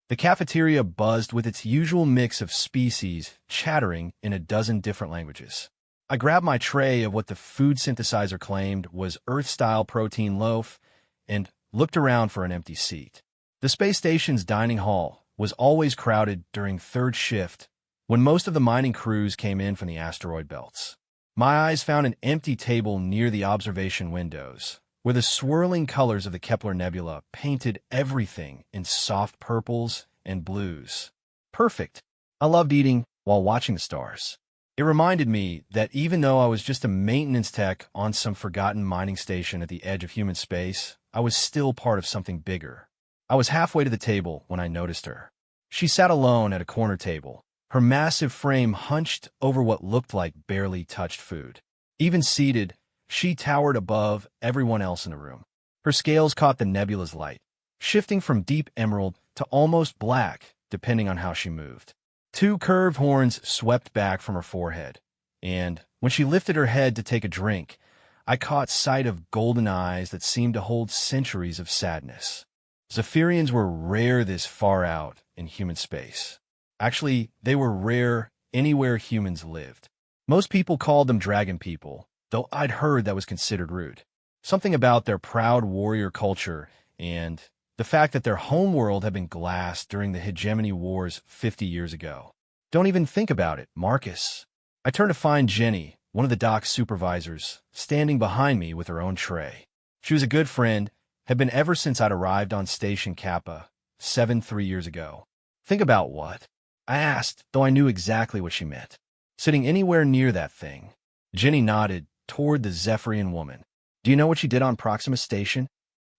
The cafeteria buzzed with its usual mix of species chattering in a dozen different languages. I grabbed my tray of what the food synthesizer claimed was Earth-style protein loaf and looked around for an empty seat. The space station's dining hall was always crowded during third shift when most of the mining crews came in from the asteroid belts. My eyes found an empty table near the observation windows, where the swirling colors of the Kepler Nebula painted everything in soft purples and blues. Perfect. I loved eating while watching the stars. It reminded me that even though I was just a maintenance tech on some forgotten mining station at the edge of human space, I was still part of something bigger. I was halfway to the table when I noticed her. She sat alone at a corner table, her massive frame hunched over what looked like barely touched food. Even seated, she towered above everyone else in the room. Her scales caught the nebula's light, shifting from deep emerald to almost black, depending on how she moved. Two curved horns swept back from her forehead, and when she lifted her head to take a drink, I caught sight of golden eyes that seemed to hold centuries of sadness. Zephyrians were rare this far out in human space. Actually, they were rare anywhere humans lived. Most people called them dragon people, though I'd heard that was considered rude. Something about their proud warrior culture and the fact that their homeworld had been glassed during the Hegemony Wars 50 years ago. Don't even think about it, Marcus. I turned to find Jenny, one of the dock's supervisors, standing behind me with her own tray. She was a good friend, had been ever since I'd arrived on Station Kappa 3 years ago. Think about what? I asked, though I knew exactly what she meant. Sitting anywhere near that thing. Jenny nodded toward the Zephyrian woman. Do you know what she did on Proxima Station?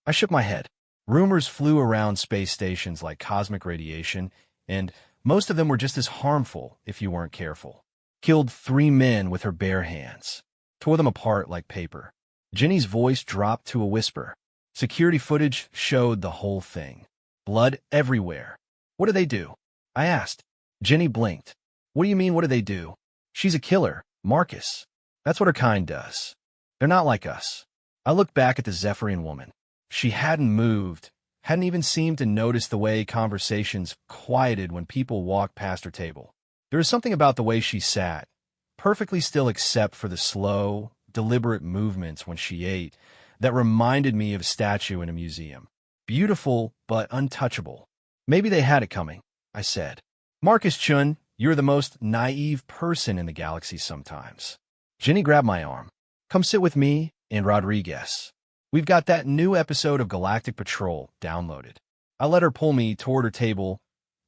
I shook my head. Rumors flew around space stations like cosmic radiation, and most of them were just as harmful if you weren't careful. Killed 3 men with her bare hands. Tore them apart like paper. Jenny's voice dropped to a whisper. Security footage showed the whole thing. Blood everywhere. What do they do? I asked. Jenny blinked. What do you mean, what do they do? She's a killer, Marcus. That's what her kind does. They're not like us. I looked back at the Zephyrian woman. She hadn't moved, hadn't even seemed to notice the way conversations quieted when people walked past her table. There was something about the way she sat, perfectly still except for the slow, deliberate movements when she ate, that reminded me of a statue in a museum. Beautiful, but untouchable. Maybe they had it coming, I said. Marcus Chun, you're the most naive person in the galaxy sometimes. Jenny grabbed my arm. Come sit with me and Rodriguez. We've got that new episode of Galactic Patrol downloaded. I let her pull me toward her table,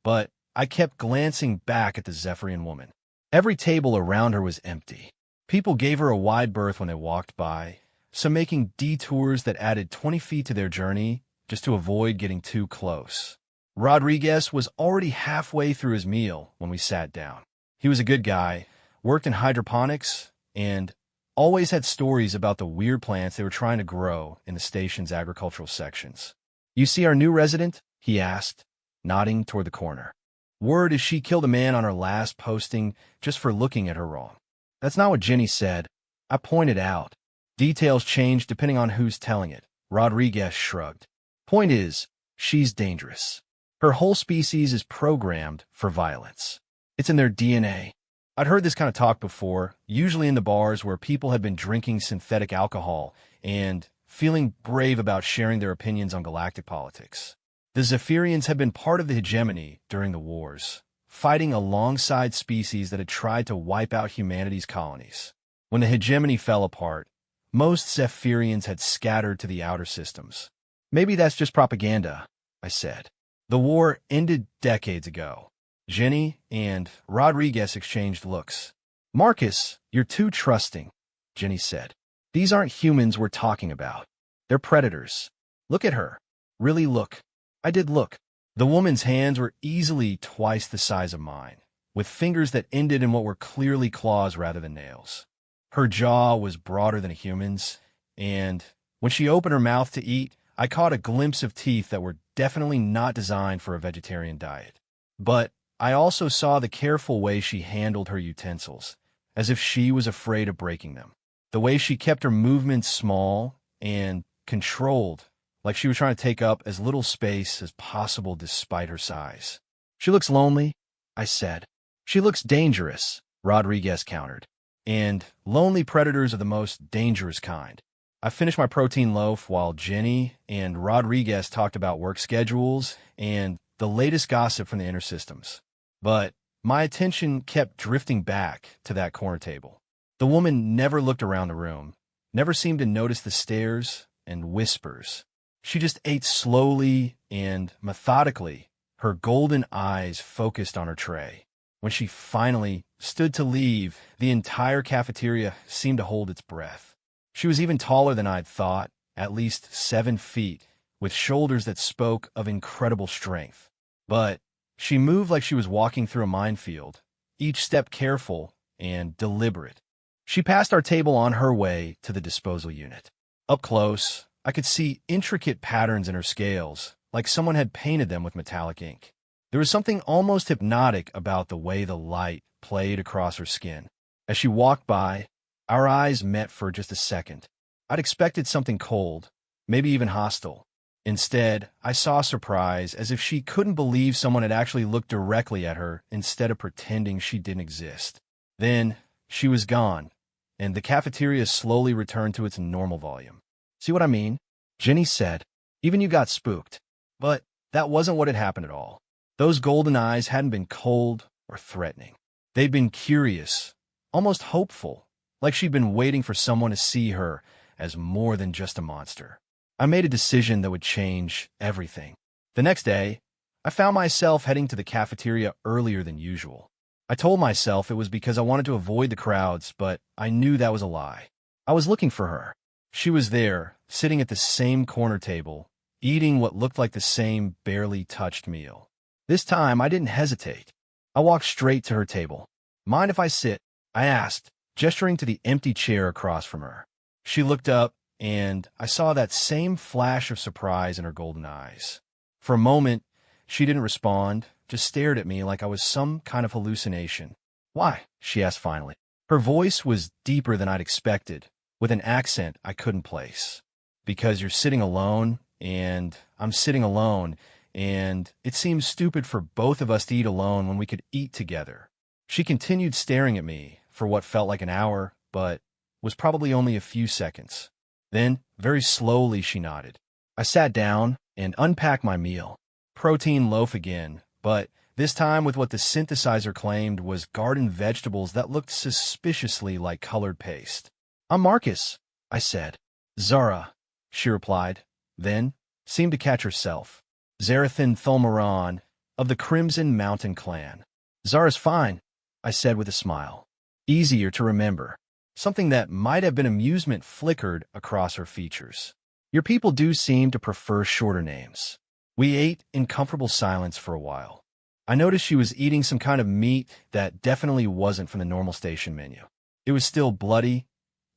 but I kept glancing back at the Zephyrian woman. Every table around her was empty. People gave her a wide berth when they walked by, some making detours that added 20 feet to their journey just to avoid getting too close. Rodriguez was already halfway through his meal when we sat down. He was a good guy, worked in hydroponics, and always had stories about the weird plants they were trying to grow in the station's agricultural sections. You see our new resident? He asked, nodding toward the corner. Word is she killed a man on her last posting just for looking at her wrong. That's not what Jenny said. I pointed out. Details change depending on who's telling it. Rodriguez shrugged. Point is, she's dangerous. Her whole species is programmed for violence. It's in their DNA. I'd heard this kind of talk before, usually in the bars where people had been drinking synthetic alcohol and feeling brave about sharing their opinions on galactic politics. The Zephyrians had been part of the hegemony during the wars, fighting alongside species that had tried to wipe out humanity's colonies. When the hegemony fell apart, most Zephyrians had scattered to the outer systems. Maybe that's just propaganda, I said. The war ended decades ago. Jenny and Rodriguez exchanged looks. Marcus, you're too trusting, Jenny said. These aren't humans we're talking about. They're predators. Look at her. Really look. I did look. The woman's hands were easily twice the size of mine, with fingers that ended in what were clearly claws rather than nails. Her jaw was broader than a human's, and when she opened her mouth to eat, I caught a glimpse of teeth that were definitely not designed for a vegetarian diet. But I also saw the careful way she handled her utensils, as if she was afraid of breaking them. The way she kept her movements small and controlled like she was trying to take up as little space as possible despite her size. She looks lonely, I said. She looks dangerous, Rodriguez countered. And lonely predators are the most dangerous kind. I finished my protein loaf while Jenny and Rodriguez talked about work schedules and the latest gossip from the inner systems. But my attention kept drifting back to that corner table. The woman never looked around the room, never seemed to notice the stares and whispers. She just ate slowly and methodically, her golden eyes focused on her tray. When she finally stood to leave, the entire cafeteria seemed to hold its breath. She was even taller than I'd thought, at least 7 feet, with shoulders that spoke of incredible strength. But she moved like she was walking through a minefield, each step careful and deliberate. She passed our table on her way to the disposal unit. Up close, I could see intricate patterns in her scales, like someone had painted them with metallic ink. There was something almost hypnotic about the way the light played across her skin. As she walked by, our eyes met for just a second. I'd expected something cold, maybe even hostile. Instead, I saw surprise, as if she couldn't believe someone had actually looked directly at her instead of pretending she didn't exist. Then, she was gone, and the cafeteria slowly returned to its normal volume. See what I mean? Jenny said. Even you got spooked. But that wasn't what had happened at all. Those golden eyes hadn't been cold or threatening. They'd been curious, almost hopeful, like she'd been waiting for someone to see her as more than just a monster. I made a decision that would change everything. The next day, I found myself heading to the cafeteria earlier than usual. I told myself it was because I wanted to avoid the crowds, but I knew that was a lie. I was looking for her. She was there, sitting at the same corner table, eating what looked like the same barely touched meal. This time, I didn't hesitate. I walked straight to her table. Mind if I sit? I asked, gesturing to the empty chair across from her. She looked up, and I saw that same flash of surprise in her golden eyes. For a moment, she didn't respond, just stared at me like I was some kind of hallucination. Why? She asked finally. Her voice was deeper than I'd expected, with an accent I couldn't place. Because you're sitting alone, and I'm sitting alone, and it seems stupid for both of us to eat alone when we could eat together. She continued staring at me for what felt like an hour, but was probably only a few seconds. Then, very slowly, she nodded. I sat down and unpacked my meal. Protein loaf again, but this time with what the synthesizer claimed was garden vegetables that looked suspiciously like colored paste. I'm Marcus, I said. Zara, she replied, then seemed to catch herself. Zarathan Thulmaran, of the Crimson Mountain Clan. Zara's fine, I said with a smile. Easier to remember. Something that might have been amusement flickered across her features. Your people do seem to prefer shorter names. We ate in comfortable silence for a while. I noticed she was eating some kind of meat that definitely wasn't from the normal station menu. It was still bloody,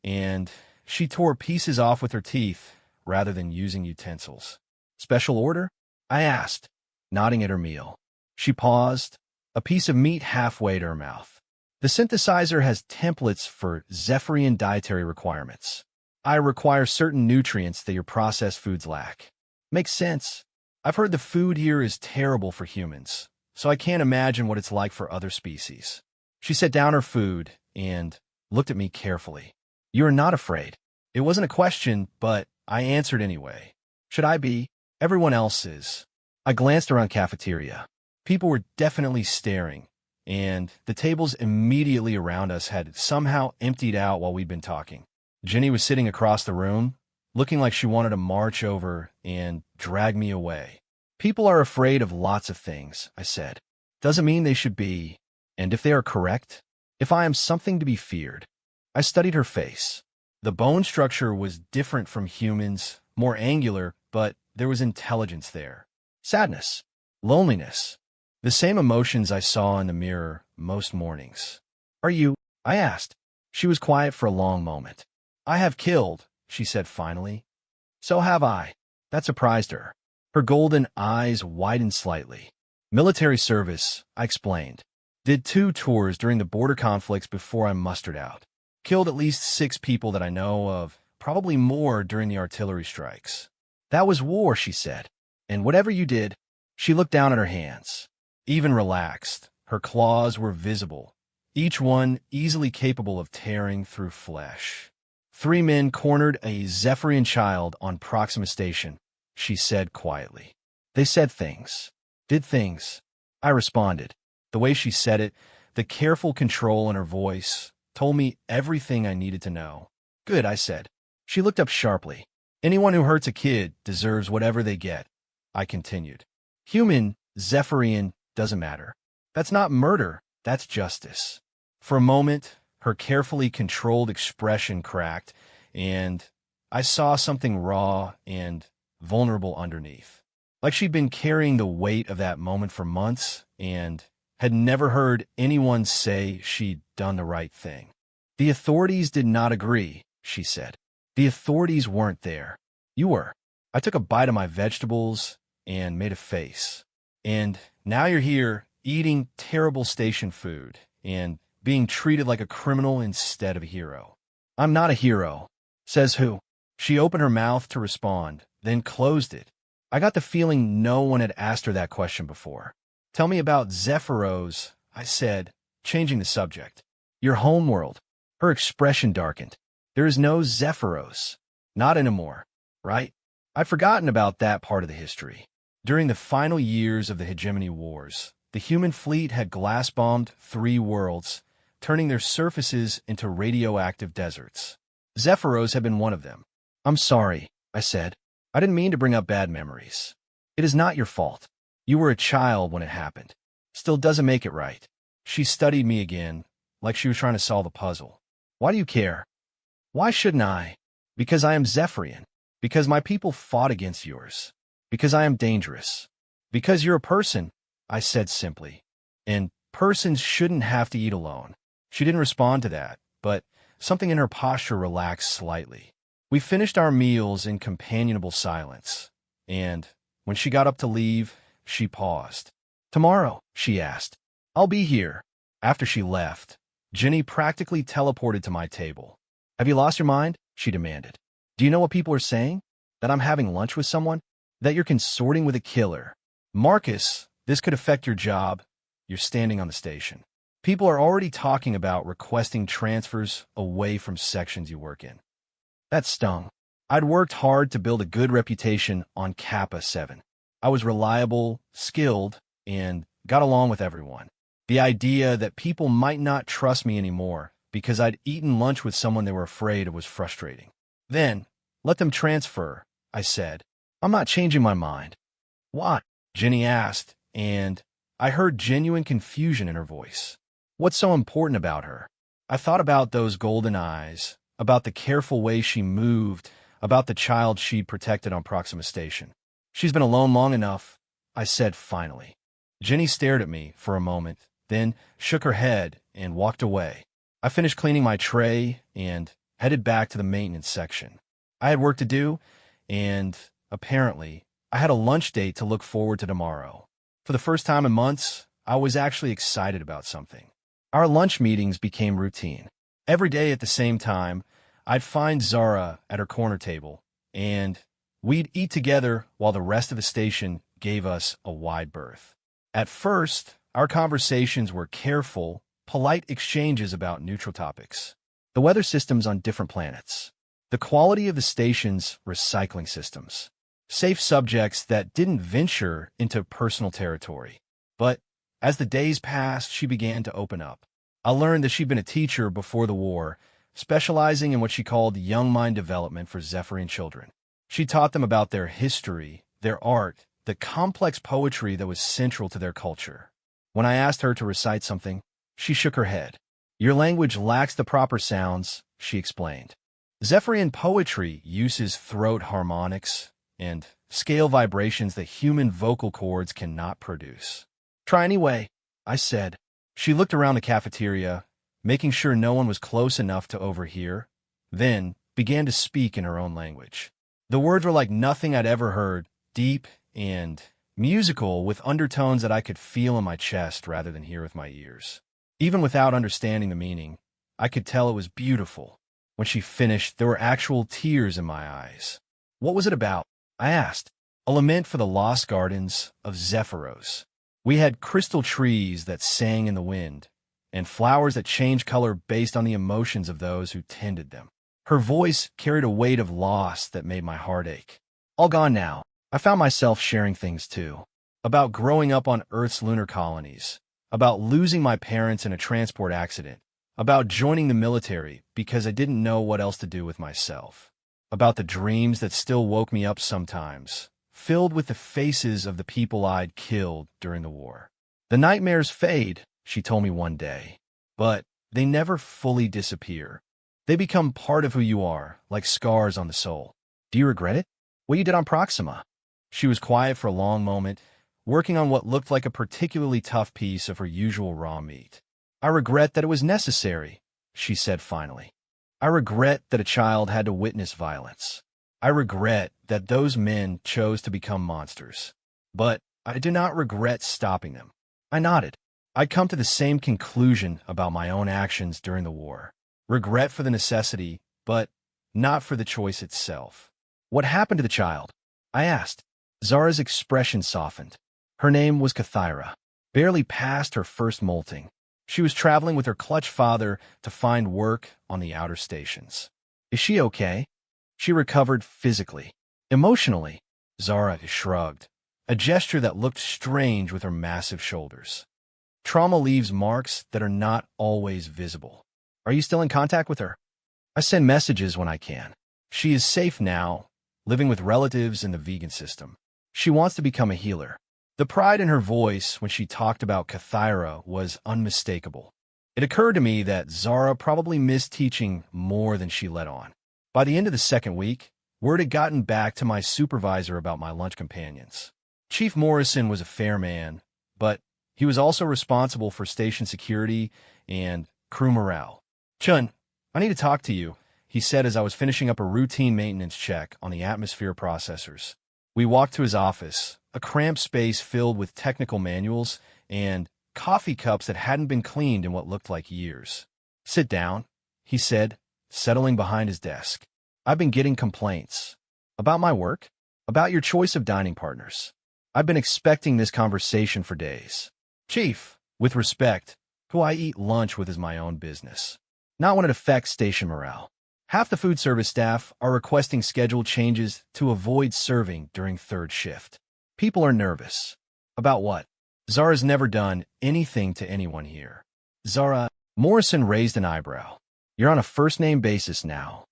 and she tore pieces off with her teeth rather than using utensils. Special order? I asked, nodding at her meal. She paused, a piece of meat halfway to her mouth. The synthesizer has templates for Zephyrian dietary requirements. I require certain nutrients that your processed foods lack. Makes sense. I've heard the food here is terrible for humans, so I can't imagine what it's like for other species. She set down her food and looked at me carefully. You are not afraid. It wasn't a question, but I answered anyway. Should I be? Everyone else is. I glanced around the cafeteria. People were definitely staring, and the tables immediately around us had somehow emptied out while we'd been talking. Jenny was sitting across the room, looking like she wanted to march over and drag me away. People are afraid of lots of things, I said. Doesn't mean they should be. And if they are correct, if I am something to be feared. I studied her face. The bone structure was different from humans, more angular, but there was intelligence there. Sadness, loneliness, the same emotions I saw in the mirror most mornings. Are you? I asked. She was quiet for a long moment. I have killed, she said finally. So have I. That surprised her. Her golden eyes widened slightly. Military service, I explained. Did 2 tours during the border conflicts before I mustered out. Killed at least 6 people that I know of, probably more during the artillery strikes. That was war, she said. And whatever you did, she looked down at her hands. Even relaxed, her claws were visible, each one easily capable of tearing through flesh. 3 men cornered a Zephyrian child on Proxima Station, she said quietly. They said things, did things. I responded. The way she said it, the careful control in her voice, told me everything I needed to know. Good, I said. She looked up sharply. Anyone who hurts a kid deserves whatever they get, I continued. Human, Zephyrian, doesn't matter. That's not murder, that's justice. For a moment, her carefully controlled expression cracked, and I saw something raw and vulnerable underneath. Like she'd been carrying the weight of that moment for months and had never heard anyone say she'd done the right thing. The authorities did not agree, she said. The authorities weren't there. You were. I took a bite of my vegetables and made a face. And now you're here, eating terrible station food and being treated like a criminal instead of a hero. I'm not a hero. Says who? She opened her mouth to respond, then closed it. I got the feeling no one had asked her that question before. Tell me about Zephyros, I said, changing the subject. Your homeworld. Her expression darkened. There is no Zephyros. Not anymore, right? I'd forgotten about that part of the history. During the final years of the Hegemony Wars, the human fleet had glass-bombed 3 worlds, turning their surfaces into radioactive deserts. Zephyros had been one of them. I'm sorry, I said. I didn't mean to bring up bad memories. It is not your fault. You were a child when it happened. Still doesn't make it right. She studied me again, like she was trying to solve a puzzle. Why do you care? Why shouldn't I? Because I am Zephyrian. Because my people fought against yours. Because I am dangerous. Because you're a person, I said simply. And persons shouldn't have to eat alone. She didn't respond to that, but something in her posture relaxed slightly. We finished our meals in companionable silence, and when she got up to leave, she paused. Tomorrow, she asked. I'll be here. After she left, Jenny practically teleported to my table. Have you lost your mind? She demanded. Do you know what people are saying? That I'm having lunch with someone? That you're consorting with a killer. Marcus, this could affect your job. You're standing on the station. People are already talking about requesting transfers away from sections you work in. That stung. I'd worked hard to build a good reputation on Kappa 7. I was reliable, skilled, and got along with everyone. The idea that people might not trust me anymore because I'd eaten lunch with someone they were afraid of was frustrating. Then, let them transfer, I said. I'm not changing my mind. Why? Jenny asked, and I heard genuine confusion in her voice. What's so important about her? I thought about those golden eyes, about the careful way she moved, about the child she'd protected on Proxima Station. She's been alone long enough, I said finally. Jenny stared at me for a moment, then shook her head and walked away. I finished cleaning my tray and headed back to the maintenance section. I had work to do, and apparently, I had a lunch date to look forward to tomorrow. For the first time in months, I was actually excited about something. Our lunch meetings became routine. Every day at the same time, I'd find Zara at her corner table, and we'd eat together while the rest of the station gave us a wide berth. At first, our conversations were careful, polite exchanges about neutral topics. The weather systems on different planets. The quality of the station's recycling systems. Safe subjects that didn't venture into personal territory. But as the days passed, she began to open up. I learned that she'd been a teacher before the war, specializing in what she called young mind development for Zephyrian children. She taught them about their history, their art, the complex poetry that was central to their culture. When I asked her to recite something, she shook her head. Your language lacks the proper sounds, she explained. Zephyrian poetry uses throat harmonics and scale vibrations that human vocal cords cannot produce. Try anyway, I said. She looked around the cafeteria, making sure no one was close enough to overhear, then began to speak in her own language. The words were like nothing I'd ever heard, deep and musical, with undertones that I could feel in my chest rather than hear with my ears. Even without understanding the meaning, I could tell it was beautiful. When she finished, there were actual tears in my eyes. What was it about? I asked. A lament for the lost gardens of Zephyros. We had crystal trees that sang in the wind, and flowers that changed color based on the emotions of those who tended them. Her voice carried a weight of loss that made my heart ache. All gone now. I found myself sharing things too. About growing up on Earth's lunar colonies. About losing my parents in a transport accident. About joining the military because I didn't know what else to do with myself. About the dreams that still woke me up sometimes, filled with the faces of the people I'd killed during the war. The nightmares fade, she told me one day, but they never fully disappear. They become part of who you are, like scars on the soul. Do you regret it? What you did on Proxima? She was quiet for a long moment, working on what looked like a particularly tough piece of her usual raw meat. I regret that it was necessary, she said finally. I regret that a child had to witness violence. I regret that those men chose to become monsters. But I do not regret stopping them. I nodded. I'd come to the same conclusion about my own actions during the war. Regret for the necessity, but not for the choice itself. What happened to the child? I asked. Zara's expression softened. Her name was Kathyra, barely past her first molting. She was traveling with her clutch father to find work on the outer stations. Is she okay? She recovered physically. Emotionally, Zara shrugged, a gesture that looked strange with her massive shoulders. Trauma leaves marks that are not always visible. Are you still in contact with her? I send messages when I can. She is safe now, living with relatives in the vegan system. She wants to become a healer. The pride in her voice when she talked about Kathyra was unmistakable. It occurred to me that Zara probably missed teaching more than she let on. By the end of the second week, word had gotten back to my supervisor about my lunch companions. Chief Morrison was a fair man, but he was also responsible for station security and crew morale. Chun, I need to talk to you, he said as I was finishing up a routine maintenance check on the atmosphere processors. We walked to his office, a cramped space filled with technical manuals and coffee cups that hadn't been cleaned in what looked like years. Sit down, he said, settling behind his desk. I've been getting complaints. About my work? About your choice of dining partners. I've been expecting this conversation for days. Chief, with respect, who I eat lunch with is my own business. Not when it affects station morale. Half the food service staff are requesting schedule changes to avoid serving during third shift. People are nervous. About what? Zara's never done anything to anyone here. Zara, Morrison raised an eyebrow. You're on a first-name basis now.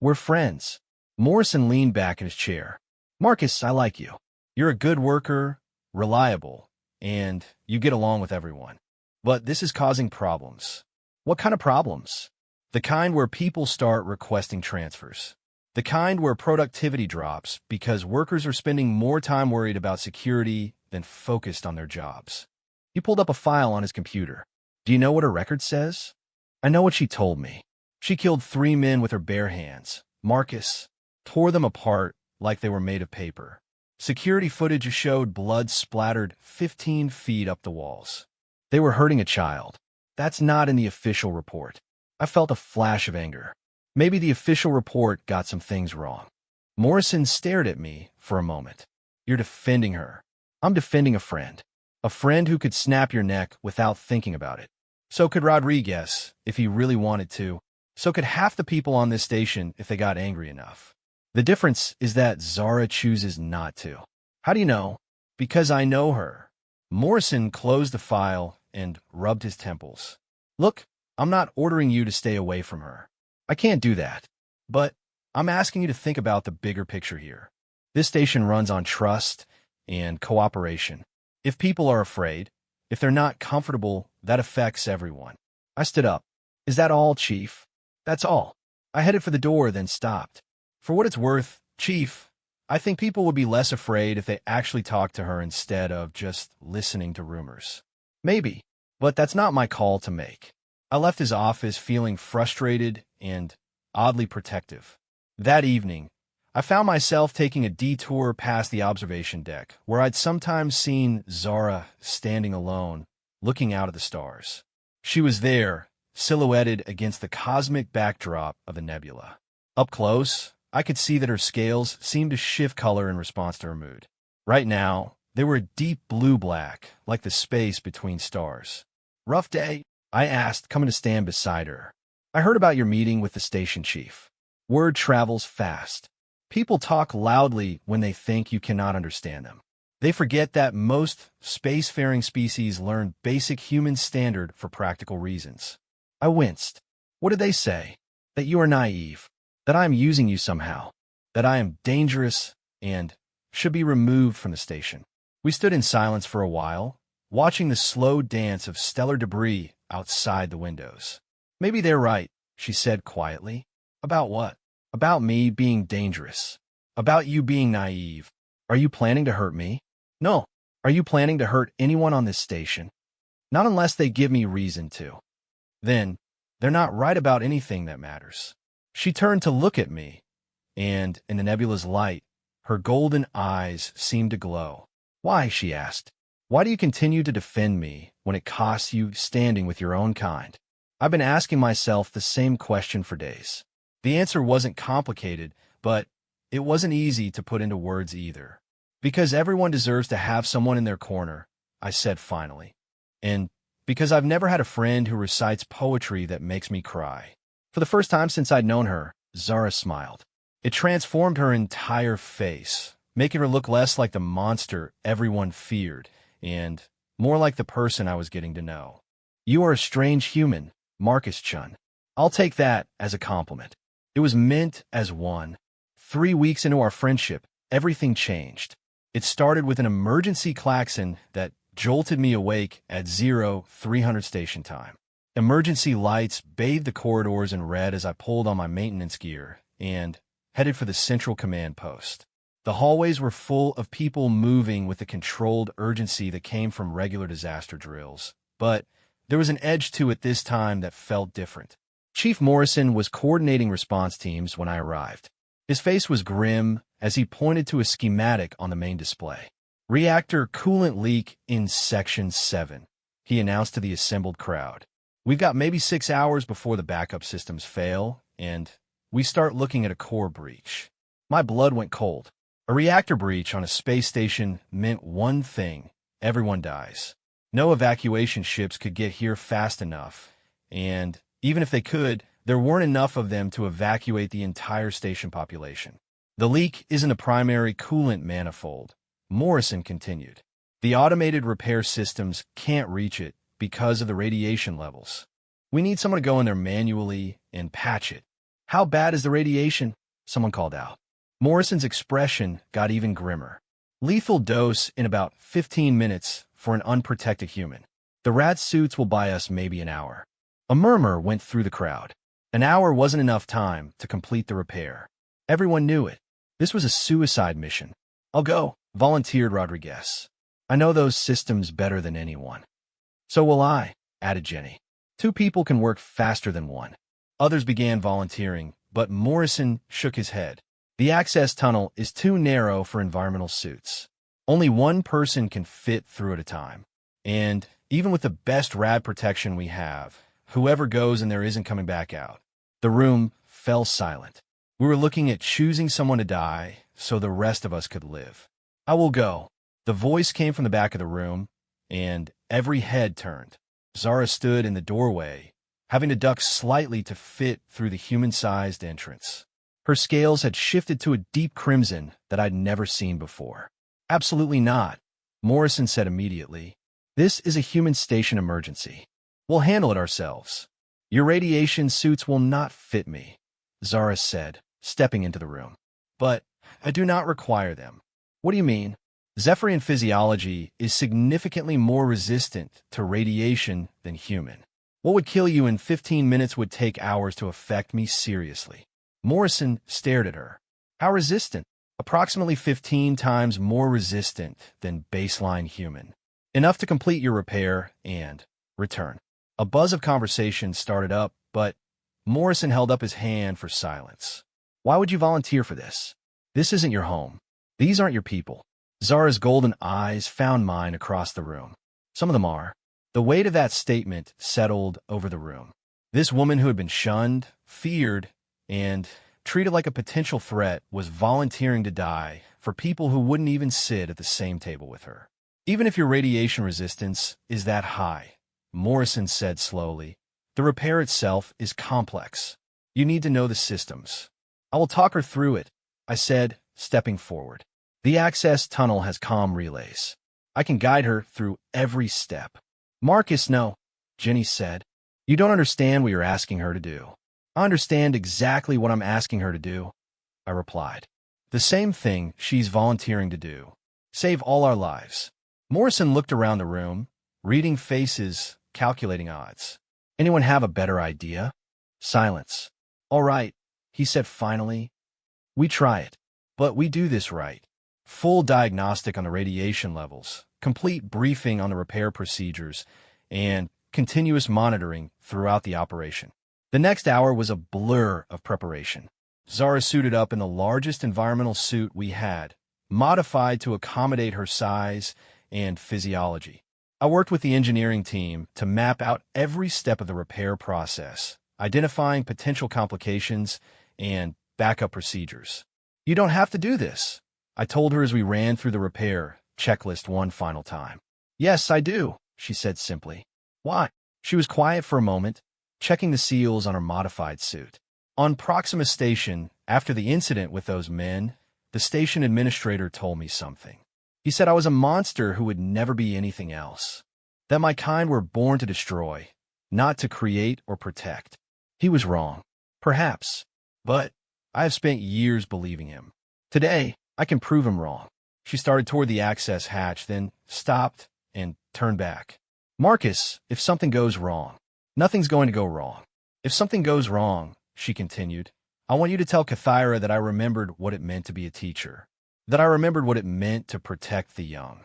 We're friends. Morrison leaned back in his chair. Marcus, I like you. You're a good worker, reliable, and you get along with everyone. But this is causing problems. What kind of problems? The kind where people start requesting transfers. The kind where productivity drops because workers are spending more time worried about security than focused on their jobs. He pulled up a file on his computer. Do you know what her record says? I know what she told me. She killed 3 men with her bare hands. Marcus tore them apart like they were made of paper. Security footage showed blood splattered 15 feet up the walls. They were hurting a child. That's not in the official report. I felt a flash of anger. Maybe the official report got some things wrong. Morrison stared at me for a moment. You're defending her. I'm defending a friend. A friend who could snap your neck without thinking about it. So could Rodriguez, if he really wanted to. So could half the people on this station if they got angry enough. The difference is that Zara chooses not to. How do you know? Because I know her. Morrison closed the file and rubbed his temples. Look, I'm not ordering you to stay away from her. I can't do that. But I'm asking you to think about the bigger picture here. This station runs on trust and cooperation. If people are afraid, if they're not comfortable, that affects everyone. I stood up. Is that all, Chief? That's all. I headed for the door, then stopped. For what it's worth, Chief, I think people would be less afraid if they actually talked to her instead of just listening to rumors. Maybe, but that's not my call to make. I left his office feeling frustrated and oddly protective. That evening, I found myself taking a detour past the observation deck, where I'd sometimes seen Zara standing alone, looking out at the stars. She was there, silhouetted against the cosmic backdrop of a nebula. Up close, I could see that her scales seemed to shift color in response to her mood. Right now, they were a deep blue-black, like the space between stars. "Rough day?" I asked, coming to stand beside her. "I heard about your meeting with the station chief. Word travels fast. People talk loudly when they think you cannot understand them. They forget that most spacefaring species learn basic human standard for practical reasons." I winced. "What did they say?" "That you are naive. That I am using you somehow. That I am dangerous and should be removed from the station." We stood in silence for a while, watching the slow dance of stellar debris outside the windows. "Maybe they're right," she said quietly. "About what?" "About me being dangerous. About you being naive. Are you planning to hurt me?" "No." "Are you planning to hurt anyone on this station?" "Not unless they give me reason to." "Then, they're not right about anything that matters." She turned to look at me, and in the nebula's light, her golden eyes seemed to glow. "Why?" she asked. "Why do you continue to defend me when it costs you standing with your own kind?" I've been asking myself the same question for days. The answer wasn't complicated, but it wasn't easy to put into words either. "Because everyone deserves to have someone in their corner," I said finally. "And because I've never had a friend who recites poetry that makes me cry." For the first time since I'd known her, Zara smiled. It transformed her entire face, making her look less like the monster everyone feared and more like the person I was getting to know. "You are a strange human, Marcus Chun." I'll take that as a compliment. It was meant as one. 3 weeks into our friendship, everything changed. It started with an emergency klaxon that jolted me awake at 0300 station time. Emergency lights bathed the corridors in red as I pulled on my maintenance gear and headed for the central command post. The hallways were full of people moving with the controlled urgency that came from regular disaster drills. But there was an edge to it this time that felt different. Chief Morrison was coordinating response teams when I arrived. His face was grim as he pointed to a schematic on the main display. "Reactor coolant leak in Section 7, he announced to the assembled crowd. "We've got maybe 6 hours before the backup systems fail, and we start looking at a core breach." My blood went cold. A reactor breach on a space station meant one thing: everyone dies. No evacuation ships could get here fast enough, and even if they could, there weren't enough of them to evacuate the entire station population. "The leak isn't a primary coolant manifold," Morrison continued. "The automated repair systems can't reach it because of the radiation levels. We need someone to go in there manually and patch it." "How bad is the radiation?" someone called out. Morrison's expression got even grimmer. "Lethal dose in about 15 minutes for an unprotected human. The rat suits will buy us maybe an hour." A murmur went through the crowd. An hour wasn't enough time to complete the repair. Everyone knew it. This was a suicide mission. "I'll go," volunteered Rodriguez. "I know those systems better than anyone." "So will I," added Jenny. 2 people can work faster than one." Others began volunteering, but Morrison shook his head. "The access tunnel is too narrow for environmental suits. Only one person can fit through at a time. And even with the best rad protection we have, whoever goes in there isn't coming back out." The room fell silent. We were looking at choosing someone to die so the rest of us could live. "I will go." The voice came from the back of the room, and every head turned. Zara stood in the doorway, having to duck slightly to fit through the human-sized entrance. Her scales had shifted to a deep crimson that I'd never seen before. "Absolutely not," Morrison said immediately. "This is a human station emergency. We'll handle it ourselves." "Your radiation suits will not fit me," Zara said, stepping into the room. "But I do not require them." "What do you mean?" "Zephyrian physiology is significantly more resistant to radiation than human. What would kill you in 15 minutes would take hours to affect me seriously." Morrison stared at her. "How resistant?" "Approximately 15 times more resistant than baseline human. Enough to complete your repair and return." A buzz of conversation started up, but Morrison held up his hand for silence. "Why would you volunteer for this? This isn't your home. These aren't your people." Zara's golden eyes found mine across the room. "Some of them are." The weight of that statement settled over the room. This woman who had been shunned, feared, and treated like a potential threat, was volunteering to die for people who wouldn't even sit at the same table with her. Even if your radiation resistance is that high, Morrison said slowly, the repair itself is complex. You need to know the systems. I will talk her through it, I said, stepping forward. The access tunnel has comm relays. I can guide her through every step. Marcus, no, Jenny said. You don't understand what you're asking her to do. I understand exactly what I'm asking her to do, I replied. The same thing she's volunteering to do. Save all our lives. Morrison looked around the room, reading faces, calculating odds. Anyone have a better idea? Silence. All right, he said finally. We try it, but we do this right. Full diagnostic on the radiation levels, complete briefing on the repair procedures, and continuous monitoring throughout the operation. The next hour was a blur of preparation. Zara suited up in the largest environmental suit we had, modified to accommodate her size and physiology. I worked with the engineering team to map out every step of the repair process, identifying potential complications and backup procedures. You don't have to do this, I told her as we ran through the repair checklist one final time. Yes, I do, she said simply. Why? She was quiet for a moment, checking the seals on her modified suit. On Proxima Station, after the incident with those men, the station administrator told me something. He said I was a monster who would never be anything else. That my kind were born to destroy, not to create or protect. He was wrong. Perhaps. But I have spent years believing him. Today, I can prove him wrong. She started toward the access hatch, then stopped and turned back. Marcus, if something goes wrong, nothing's going to go wrong. If something goes wrong, she continued, I want you to tell Kathyra that I remembered what it meant to be a teacher, that I remembered what it meant to protect the young.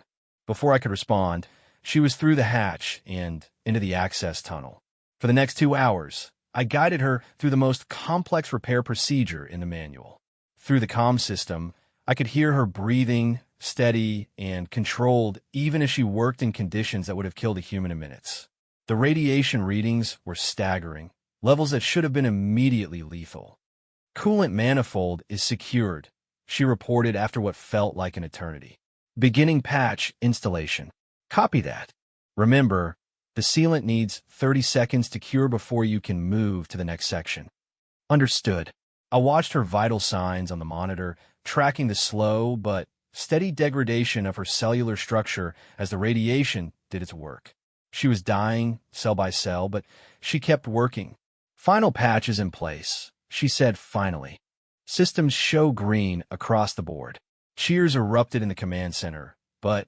Before I could respond, she was through the hatch and into the access tunnel. For the next 2 hours, I guided her through the most complex repair procedure in the manual. Through the comm system, I could hear her breathing, steady and controlled, even as she worked in conditions that would have killed a human in minutes. The radiation readings were staggering, levels that should have been immediately lethal. Coolant manifold is secured, she reported after what felt like an eternity. Beginning patch installation. Copy that. Remember, the sealant needs 30 seconds to cure before you can move to the next section. Understood. I watched her vital signs on the monitor, tracking the slow but steady degradation of her cellular structure as the radiation did its work. She was dying, cell by cell, but she kept working. Final patch is in place, she said finally. Systems show green across the board. Cheers erupted in the command center, but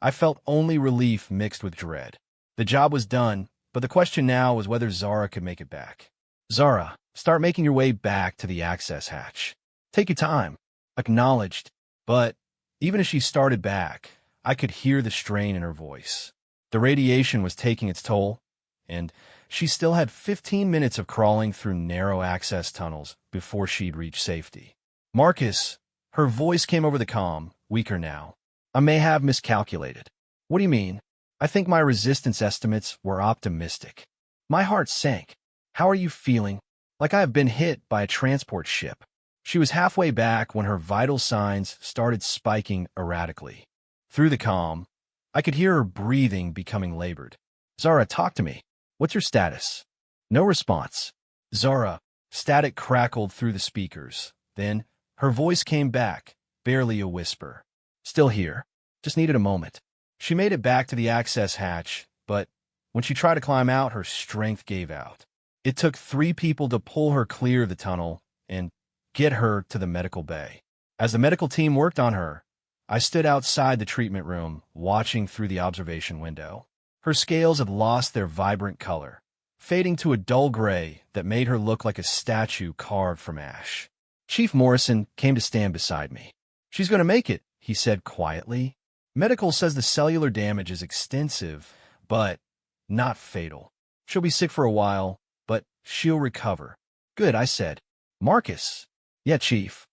I felt only relief mixed with dread. The job was done, but the question now was whether Zara could make it back. Zara, start making your way back to the access hatch. Take your time. Acknowledged, but even as she started back, I could hear the strain in her voice. The radiation was taking its toll, and she still had 15 minutes of crawling through narrow access tunnels before she'd reach safety. Marcus, her voice came over the comm, weaker now. I may have miscalculated. What do you mean? I think my resistance estimates were optimistic. My heart sank. How are you feeling? Like I have been hit by a transport ship. She was halfway back when her vital signs started spiking erratically. Through the comm, I could hear her breathing becoming labored. Zara, talk to me. What's your status? No response. Zara, static crackled through the speakers. Then, her voice came back, barely a whisper. Still here. Just needed a moment. She made it back to the access hatch, but when she tried to climb out, her strength gave out. It took 3 people to pull her clear of the tunnel and get her to the medical bay. As the medical team worked on her, I stood outside the treatment room, watching through the observation window. Her scales had lost their vibrant color, fading to a dull gray that made her look like a statue carved from ash. Chief Morrison came to stand beside me. She's going to make it, he said quietly. Medical says the cellular damage is extensive, but not fatal. She'll be sick for a while, but she'll recover. Good, I said. Marcus. Yeah, Chief.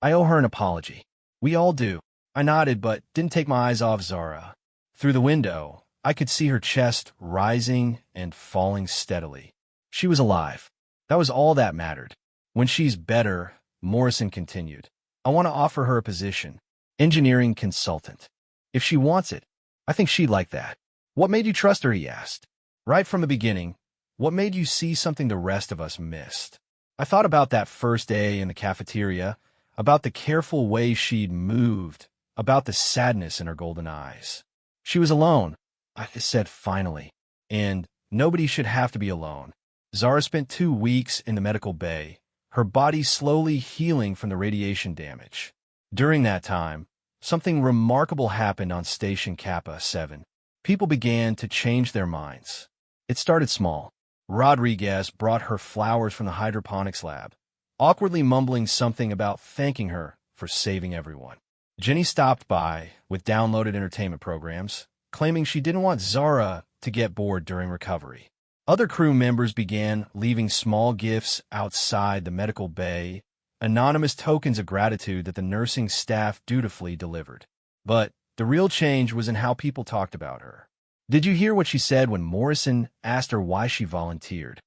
I owe her an apology. We all do. I nodded, but didn't take my eyes off Zara. Through the window, I could see her chest rising and falling steadily. She was alive. That was all that mattered. When she's better, Morrison continued. I want to offer her a position. Engineering consultant. If she wants it, I think she'd like that. What made you trust her, he asked. Right from the beginning, what made you see something the rest of us missed? I thought about that first day in the cafeteria, about the careful way she'd moved, about the sadness in her golden eyes. She was alone, I said finally, and nobody should have to be alone. Zara spent 2 weeks in the medical bay, her body slowly healing from the radiation damage. During that time, something remarkable happened on Station Kappa 7. People began to change their minds. It started small. Rodriguez brought her flowers from the hydroponics lab, awkwardly mumbling something about thanking her for saving everyone. Jenny stopped by with downloaded entertainment programs, claiming she didn't want Zara to get bored during recovery. Other crew members began leaving small gifts outside the medical bay, anonymous tokens of gratitude that the nursing staff dutifully delivered. But the real change was in how people talked about her. Did you hear what she said when Morrison asked her why she volunteered?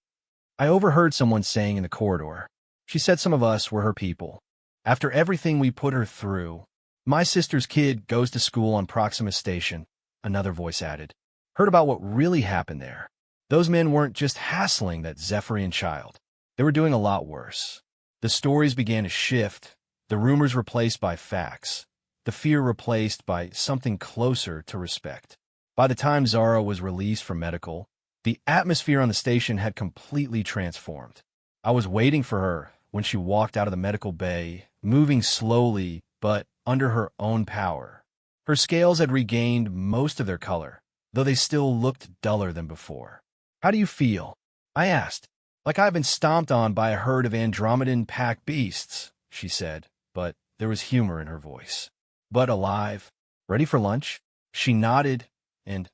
I overheard someone saying in the corridor. She said some of us were her people. After everything we put her through, my sister's kid goes to school on Proxima Station, another voice added. Heard about what really happened there. Those men weren't just hassling that Zephyrian child. They were doing a lot worse. The stories began to shift, the rumors replaced by facts, the fear replaced by something closer to respect. By the time Zara was released from medical, the atmosphere on the station had completely transformed. I was waiting for her when she walked out of the medical bay, moving slowly but under her own power. Her scales had regained most of their color, though they still looked duller than before. How do you feel? I asked. Like I've been stomped on by a herd of Andromedan pack beasts, she said, but there was humor in her voice. But alive. Ready for lunch? She nodded, and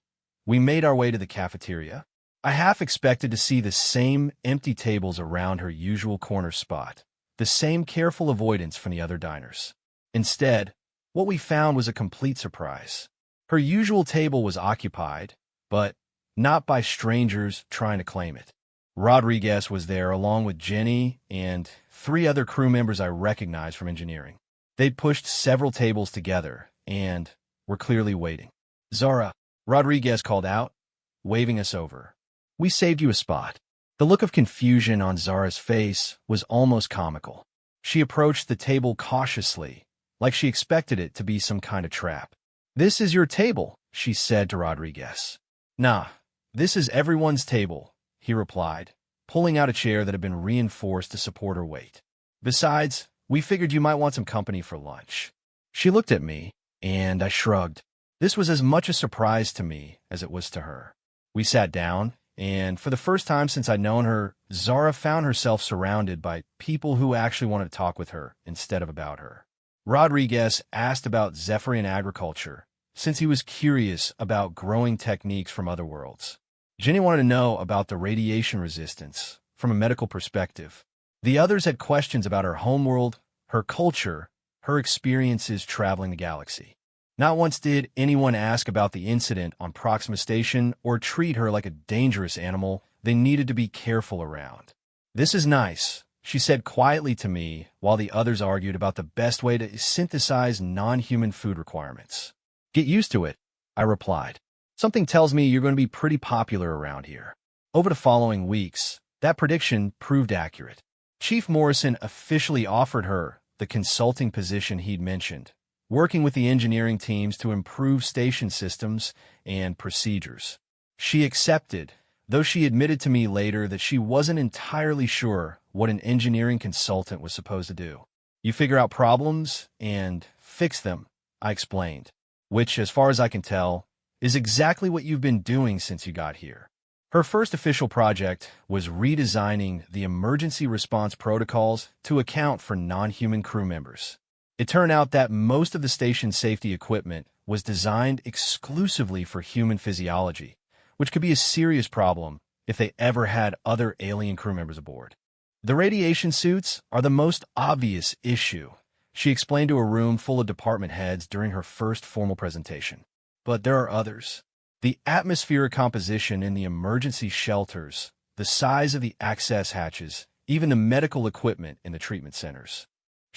we made our way to the cafeteria. I half expected to see the same empty tables around her usual corner spot, the same careful avoidance from the other diners. Instead, what we found was a complete surprise. Her usual table was occupied, but not by strangers trying to claim it. Rodriguez was there along with Jenny and 3 other crew members I recognized from engineering. They'd pushed several tables together and were clearly waiting. Zara, Rodriguez called out, waving us over. We saved you a spot. The look of confusion on Zara's face was almost comical. She approached the table cautiously, like she expected it to be some kind of trap. This is your table, she said to Rodriguez. Nah, this is everyone's table, he replied, pulling out a chair that had been reinforced to support her weight. Besides, we figured you might want some company for lunch. She looked at me, and I shrugged. This was as much a surprise to me as it was to her. We sat down, and for the first time since I'd known her, Zara found herself surrounded by people who actually wanted to talk with her instead of about her. Rodriguez asked about Zephyrian agriculture, since he was curious about growing techniques from other worlds. Jenny wanted to know about the radiation resistance from a medical perspective. The others had questions about her homeworld, her culture, her experiences traveling the galaxy. Not once did anyone ask about the incident on Proxima Station or treat her like a dangerous animal they needed to be careful around. This is nice, she said quietly to me while the others argued about the best way to synthesize non-human food requirements. Get used to it, I replied. Something tells me you're going to be pretty popular around here. Over the following weeks, that prediction proved accurate. Chief Morrison officially offered her the consulting position he'd mentioned, working with the engineering teams to improve station systems and procedures. She accepted, though she admitted to me later that she wasn't entirely sure what an engineering consultant was supposed to do. You figure out problems and fix them, I explained, which, as far as I can tell, is exactly what you've been doing since you got here. Her first official project was redesigning the emergency response protocols to account for non-human crew members. It turned out that most of the station's safety equipment was designed exclusively for human physiology, which could be a serious problem if they ever had other alien crew members aboard. The radiation suits are the most obvious issue, she explained to a room full of department heads during her first formal presentation. But there are others. The atmospheric composition in the emergency shelters, the size of the access hatches, even the medical equipment in the treatment centers.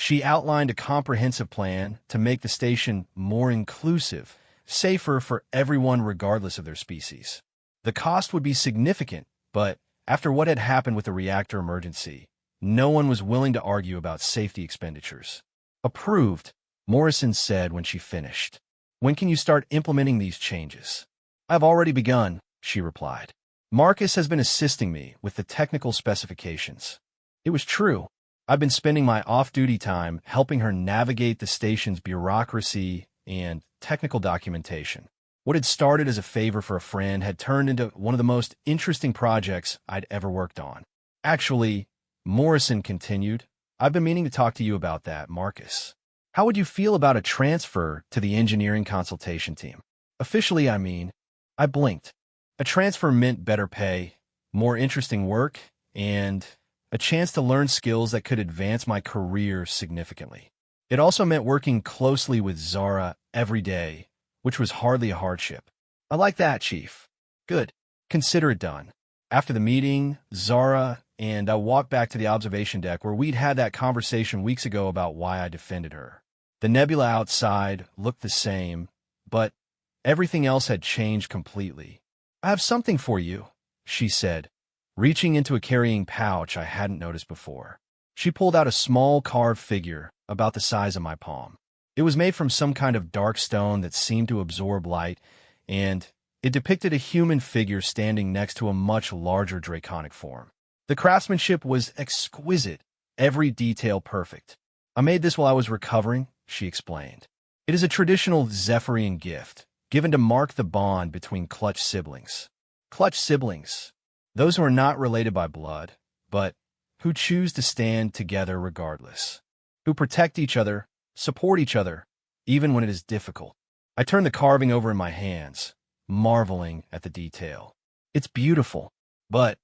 She outlined a comprehensive plan to make the station more inclusive, safer for everyone regardless of their species. The cost would be significant, but after what had happened with the reactor emergency, no one was willing to argue about safety expenditures. Approved, Morrison said when she finished. When can you start implementing these changes? I've already begun, she replied. Marcus has been assisting me with the technical specifications. It was true. I've been spending my off-duty time helping her navigate the station's bureaucracy and technical documentation. What had started as a favor for a friend had turned into one of the most interesting projects I'd ever worked on. Actually, Morrison continued, I've been meaning to talk to you about that, Marcus. How would you feel about a transfer to the engineering consultation team? Officially, I mean. I blinked. A transfer meant better pay, more interesting work, and a chance to learn skills that could advance my career significantly. It also meant working closely with Zara every day, which was hardly a hardship. I like that, Chief. Good. Consider it done. After the meeting, Zara and I walked back to the observation deck where we'd had that conversation weeks ago about why I defended her. The nebula outside looked the same, but everything else had changed completely. I have something for you, she said, reaching into a carrying pouch I hadn't noticed before. She pulled out a small carved figure about the size of my palm. It was made from some kind of dark stone that seemed to absorb light, and it depicted a human figure standing next to a much larger draconic form. The craftsmanship was exquisite, every detail perfect. I made this while I was recovering, she explained. It is a traditional Zephyrian gift, given to mark the bond between clutch siblings. Clutch siblings, those who are not related by blood, but who choose to stand together regardless, who protect each other, support each other, even when it is difficult. I turned the carving over in my hands, marveling at the detail. It's beautiful, but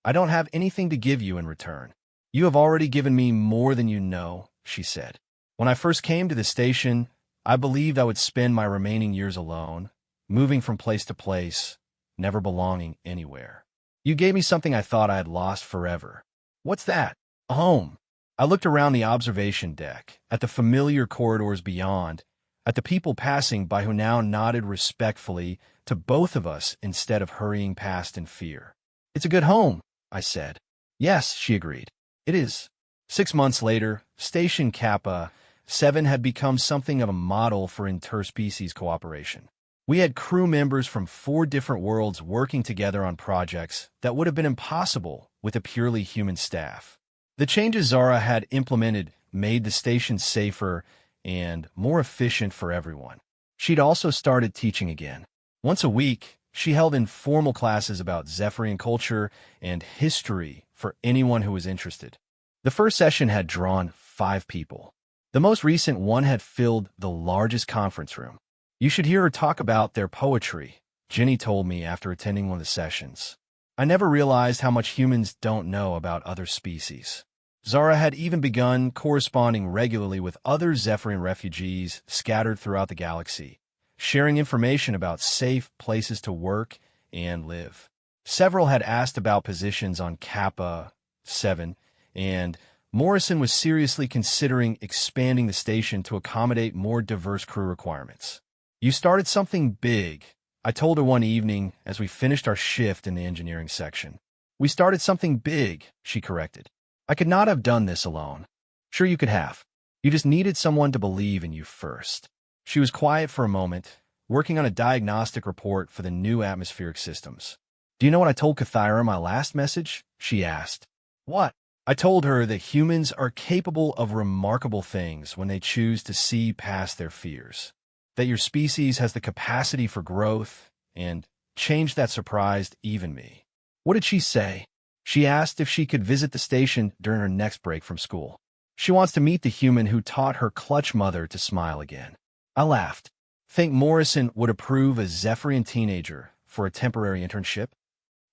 I don't have anything to give you in return. You have already given me more than you know, she said. When I first came to the station, I believed I would spend my remaining years alone, moving from place to place, never belonging anywhere. You gave me something I thought I had lost forever. What's that? A home. I looked around the observation deck, at the familiar corridors beyond, at the people passing by who now nodded respectfully to both of us instead of hurrying past in fear. It's a good home, I said. Yes, she agreed. It is. 6 months later, Station Kappa 7 had become something of a model for interspecies cooperation. We had crew members from 4 different worlds working together on projects that would have been impossible with a purely human staff. The changes Zara had implemented made the station safer and more efficient for everyone. She'd also started teaching again. Once a week, she held informal classes about Zephyrian culture and history for anyone who was interested. The first session had drawn 5 people. The most recent one had filled the largest conference room. You should hear her talk about their poetry, Jenny told me after attending one of the sessions. I never realized how much humans don't know about other species. Zara had even begun corresponding regularly with other Zephyrian refugees scattered throughout the galaxy, sharing information about safe places to work and live. Several had asked about positions on Kappa 7, and Morrison was seriously considering expanding the station to accommodate more diverse crew requirements. You started something big, I told her one evening as we finished our shift in the engineering section. We started something big, she corrected. I could not have done this alone. Sure you could have. You just needed someone to believe in you first. She was quiet for a moment, working on a diagnostic report for the new atmospheric systems. Do you know what I told Kathyra in my last message? She asked. What? I told her that humans are capable of remarkable things when they choose to see past their fears. That your species has the capacity for growth, and change that surprised even me. What did she say? She asked if she could visit the station during her next break from school. She wants to meet the human who taught her clutch mother to smile again. I laughed. Think Morrison would approve a Zephyrian teenager for a temporary internship?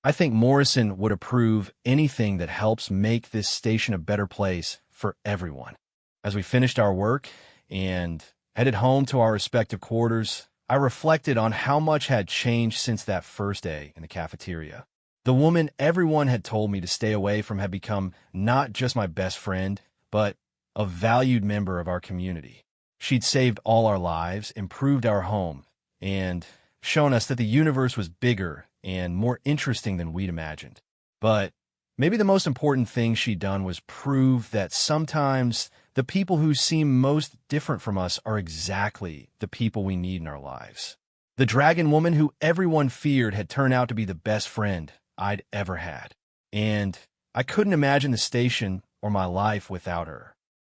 I think Morrison would approve anything that helps make this station a better place for everyone. As we finished our work and headed home to our respective quarters, I reflected on how much had changed since that first day in the cafeteria. The woman everyone had told me to stay away from had become not just my best friend, but a valued member of our community. She'd saved all our lives, improved our home, and shown us that the universe was bigger and more interesting than we'd imagined. But maybe the most important thing she'd done was prove that sometimes the people who seem most different from us are exactly the people we need in our lives. The dragon woman who everyone feared had turned out to be the best friend I'd ever had. And I couldn't imagine the station or my life without her.